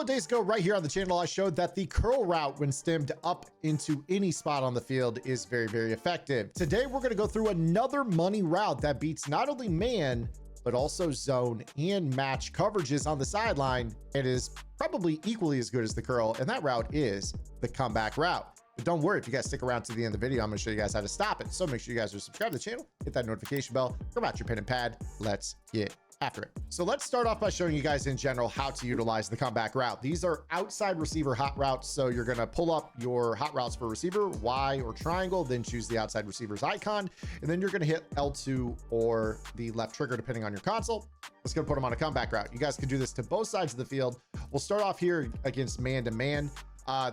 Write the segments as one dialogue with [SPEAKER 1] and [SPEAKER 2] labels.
[SPEAKER 1] of days ago, right here on the channel, I showed that the curl route when stemmed up into any spot on the field is very, very effective. Today, we're going to go through another money route that beats not only man, but also zone and match coverages on the sideline. It is probably equally as good as the curl, and that route is the comeback route. But don't worry, if you guys stick around to the end of the video, I'm going to show you guys how to stop it. So make sure you guys are subscribed to the channel, hit that notification bell, grab out your pen and pad. Let's get after it. So let's start off by showing you guys in general how to utilize the comeback route. These are outside receiver hot routes. So you're going to pull up your hot routes for receiver, Y or triangle, then choose the outside receiver's icon, and then you're going to hit L2 or the left trigger, depending on your console. Let's go put them on a comeback route. You guys can do this to both sides of the field. We'll start off here against man to man.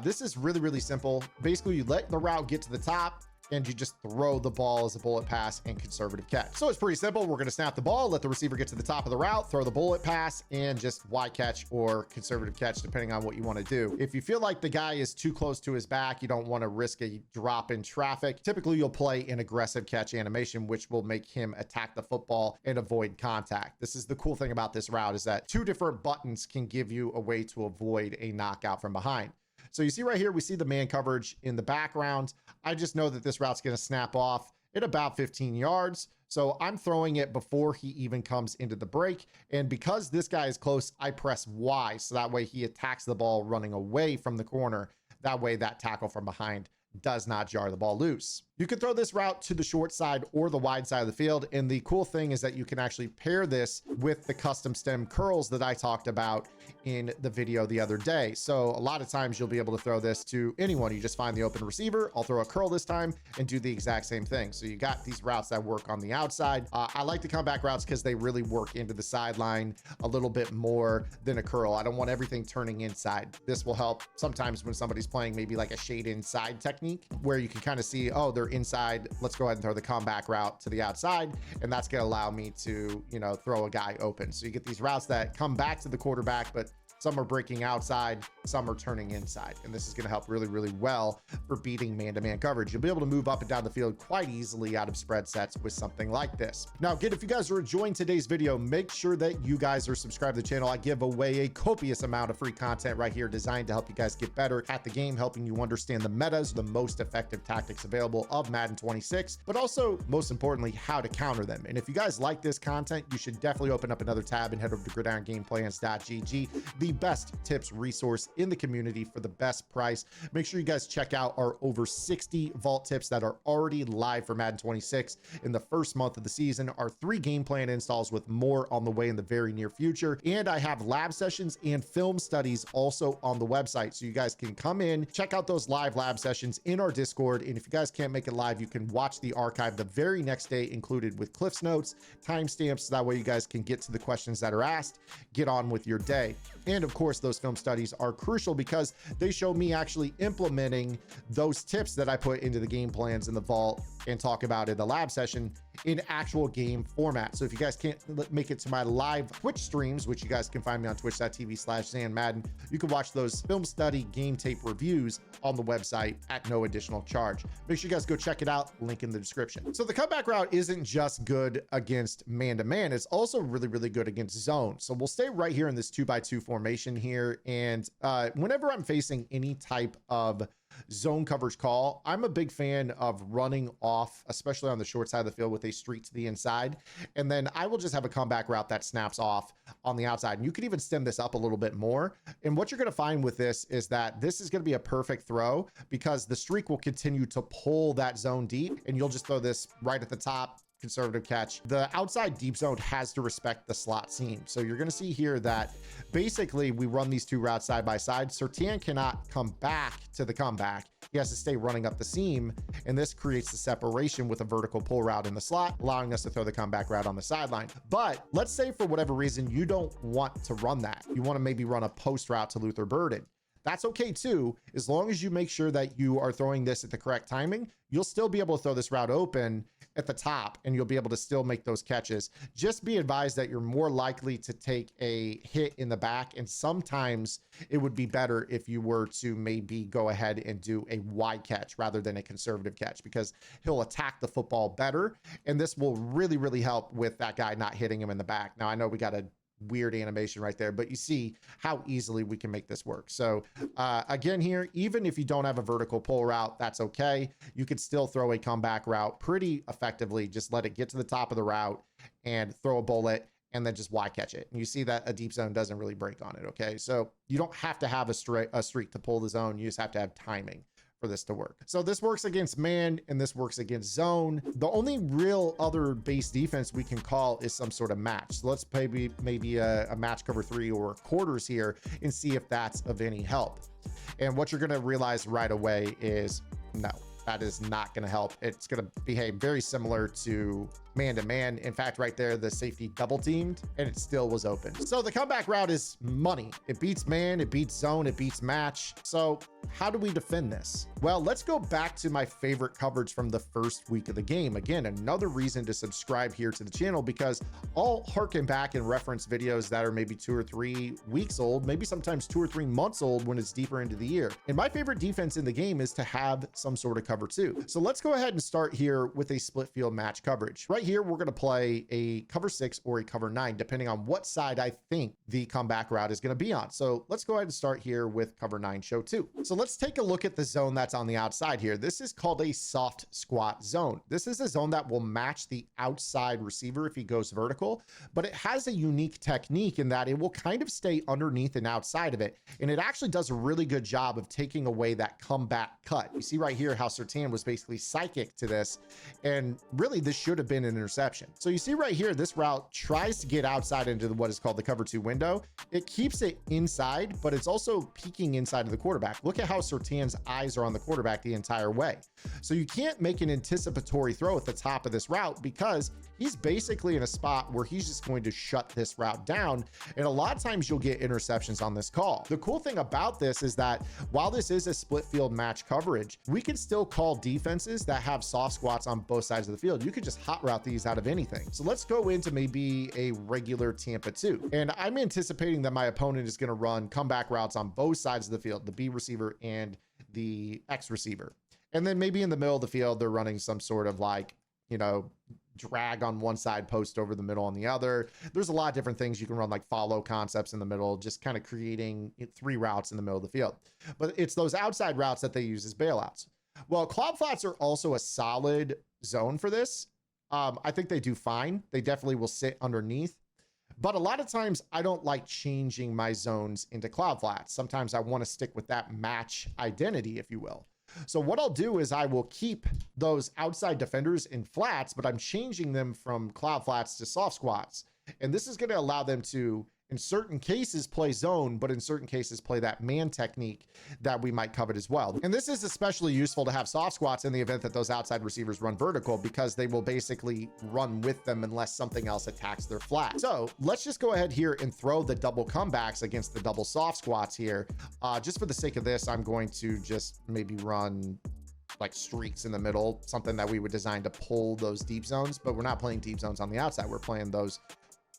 [SPEAKER 1] This is really, really simple. Basically, you let the route get to the top and you just throw the ball as a bullet pass and conservative catch. So it's pretty simple. We're going to snap the ball, let the receiver get to the top of the route, throw the bullet pass, and just Y catch or conservative catch, depending on what you want to do. If you feel like the guy is too close to his back, you don't want to risk a drop in traffic, typically you'll play an aggressive catch animation, which will make him attack the football and avoid contact. This is the cool thing about this route, is that two different buttons can give you a way to avoid a knockout from behind. So you see right here, we see the man coverage in the background. I just know that this route's going to snap off at about 15 yards. So I'm throwing it before he even comes into the break. And because this guy is close, I press Y. So that way he attacks the ball running away from the corner. That way that tackle from behind does not jar the ball loose. You can throw this route to the short side or the wide side of the field. And the cool thing is that you can actually pair this with the custom stem curls that I talked about in the video the other day. So a lot of times you'll be able to throw this to anyone. You just find the open receiver. I'll throw a curl this time and do the exact same thing. So you got these routes that work on the outside. I like the comeback routes because they really work into the sideline a little bit more than a curl. I don't want everything turning inside. This will help sometimes when somebody's playing maybe like a shade inside technique where you can kind of see, oh, they're inside. Let's go ahead and throw the comeback route to the outside. And that's going to allow me to, throw a guy open. So you get these routes that come back to the quarterback, but some are breaking outside, some are turning inside. And this is going to help really, really well for beating man-to-man coverage. You'll be able to move up and down the field quite easily out of spread sets with something like this. Now, again, if you guys are enjoying today's video, make sure that you guys are subscribed to the channel. I give away a copious amount of free content right here designed to help you guys get better at the game, helping you understand the metas, the most effective tactics available of Madden 26, but also, most importantly, how to counter them. And if you guys like this content, you should definitely open up another tab and head over to gridirongameplans.gg, the best tips resource in the community for the best price. Make sure you guys check out our over 60 vault tips that are already live for Madden 26 in the first month of the season, our 3 game plan installs with more on the way in the very near future. And I have lab sessions and film studies also on the website. So you guys can come in, check out those live lab sessions in our Discord. And if you guys can't make it live, you can watch the archive the very next day, included with Cliff's notes, timestamps. So that way you guys can get to the questions that are asked, get on with your day. And of course, those film studies are crucial because they show me actually implementing those tips that I put into the game plans in the vault and talk about in the lab session in actual game format. So if you guys can't make it to my live Twitch streams, which you guys can find me on twitch.tv/ZanMadden, you can watch those film study game tape reviews on the website at no additional charge. Make sure you guys go check it out, link in the description. So the comeback route isn't just good against man-to-man, it's also really, really good against zone. So we'll stay right here in this 2x2 formation here. And whenever I'm facing any type of zone coverage call, I'm a big fan of running off, especially on the short side of the field, with a streak to the inside. And then I will just have a comeback route that snaps off on the outside. And you can even stem this up a little bit more. And what you're going to find with this is that this is going to be a perfect throw because the streak will continue to pull that zone deep, and you'll just throw this right at the top, conservative catch. The outside deep zone has to respect the slot seam. So you're going to see here that basically we run these two routes side by side. Surtain cannot come back to the comeback. He has to stay running up the seam, and this creates the separation with a vertical pull route in the slot, allowing us to throw the comeback route on the sideline. But let's say for whatever reason you don't want to run that. You want to maybe run a post route to Luther Burden. That's okay too, as long as you make sure that you are throwing this at the correct timing. You'll still be able to throw this route open at the top, and you'll be able to still make those catches. Just be advised that you're more likely to take a hit in the back, and sometimes it would be better if you were to maybe go ahead and do a wide catch rather than a conservative catch, because he'll attack the football better, and this will really, really help with that guy not hitting him in the back. Now, I know we got to weird animation right there, but you see how easily we can make this work. So again here, even if you don't have a vertical pull route, that's okay. You could still throw a comeback route pretty effectively. Just let it get to the top of the route and throw a bullet and then just Y catch it. And you see that a deep zone doesn't really break on it, okay? So you don't have to have a streak to pull the zone. You just have to have timing for this to work. So this works against man and this works against zone. The only real other base defense we can call is some sort of match. So let's maybe a match cover 3 or quarters here and see if that's of any help. And what you're gonna realize right away is no, that is not gonna help. It's gonna behave very similar to man-to-man. In fact, right there, the safety double teamed and it still was open. So the comeback route is money. It beats man, it beats zone, it beats match. So how do we defend this? Well, let's go back to my favorite coverage from the first week of the game. Again, another reason to subscribe here to the channel, because I'll harken back and reference videos that are maybe 2 or 3 weeks old, maybe sometimes 2 or 3 months old when it's deeper into the year. And my favorite defense in the game is to have some sort of cover 2. So let's go ahead and start here with a split field match coverage. Right here, we're going to play a cover 6 or a cover 9, depending on what side I think the comeback route is going to be on. So let's go ahead and start here with cover 9 show 2. So let's take a look at the zone that's on the outside here. This is called a soft squat zone. This is a zone that will match the outside receiver if he goes vertical, but it has a unique technique in that it will kind of stay underneath and outside of it. And it actually does a really good job of taking away that comeback cut. You see right here how Surtain was basically psychic to this. And really this should have been an interception. So you see right here, this route tries to get outside into what is called the cover 2 window. It keeps it inside, but it's also peeking inside of the quarterback. Look at how Surtain's eyes are on the quarterback the entire way. So you can't make an anticipatory throw at the top of this route because he's basically in a spot where he's just going to shut this route down. And a lot of times you'll get interceptions on this call. The cool thing about this is that while this is a split field match coverage, we can still call defenses that have soft squats on both sides of the field. You could just hot route these out of anything. So let's go into maybe a regular Tampa 2. And I'm anticipating that my opponent is going to run comeback routes on both sides of the field, the B receiver and the X receiver. And then maybe in the middle of the field, they're running some sort of like, you know, drag on one side, post over the middle on the other. There's a lot of different things you can run, like follow concepts in the middle, just kind of creating 3 routes in the middle of the field. But it's those outside routes that they use as bailouts. Well, cloud flats are also a solid zone for this. I think they do fine. They definitely will sit underneath. But a lot of times I don't like changing my zones into cloud flats. Sometimes I want to stick with that match identity, if you will. So what I'll do is I will keep those outside defenders in flats, but I'm changing them from cloud flats to soft squats. And this is going to allow them to, in certain cases, play zone, but in certain cases, play that man technique that we might covet as well. And this is especially useful to have soft squats in the event that those outside receivers run vertical, because they will basically run with them unless something else attacks their flat. So let's just go ahead here and throw the double comebacks against the double soft squats here. Just for the sake of this, I'm going to just maybe run like streaks in the middle, something that we would design to pull those deep zones, but we're not playing deep zones on the outside. We're playing those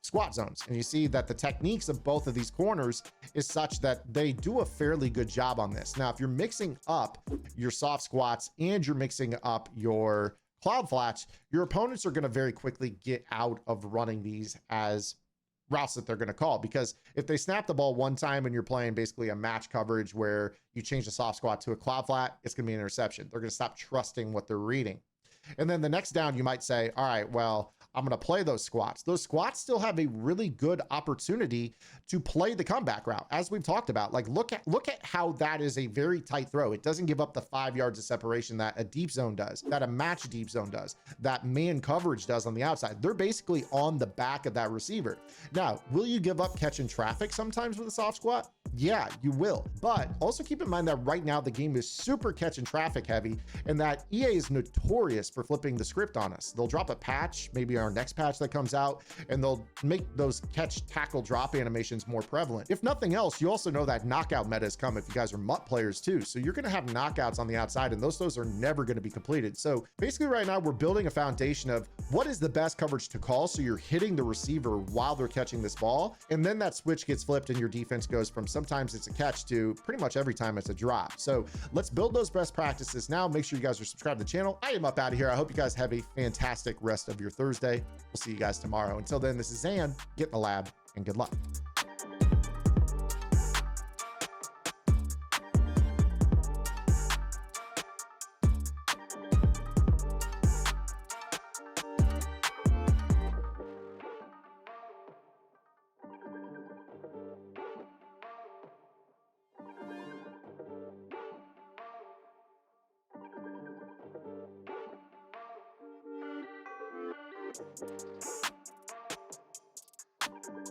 [SPEAKER 1] squat zones. And you see that the techniques of both of these corners is such that they do a fairly good job on this. Now, if you're mixing up your soft squats and you're mixing up your cloud flats, your opponents are going to very quickly get out of running these as routes that they're going to call, because if they snap the ball one time and you're playing basically a match coverage where you change the soft squat to a cloud flat, it's going to be an interception. They're going to stop trusting what they're reading. And then the next down, you might say, all right, well, I'm going to play those squats. Those squats still have a really good opportunity to play the comeback route. As we've talked about, like look at how that is a very tight throw. It doesn't give up the 5 yards of separation that a deep zone does, that a match deep zone does, that man coverage does on the outside. They're basically on the back of that receiver. Now, will you give up catching traffic sometimes with a soft squat? Yeah, you will. But also keep in mind that right now the game is super catch and traffic heavy, and that EA is notorious for flipping the script on us. They'll drop a patch, maybe our next patch that comes out, and they'll make those catch, tackle, drop animations more prevalent. If nothing else, you also know that knockout meta has come if you guys are MUT players too. So you're going to have knockouts on the outside, and those throws are never going to be completed. So basically right now we're building a foundation of what is the best coverage to call so you're hitting the receiver while they're catching this ball, and then that switch gets flipped and your defense goes from sometimes it's a catch to pretty much every time it's a drop. So let's build those best practices now. Make sure you guys are subscribed to the channel. I am up out of here. I hope you guys have a fantastic rest of your Thursday. We'll see you guys tomorrow. Until then, this is Zan. Get in the lab. and good luck.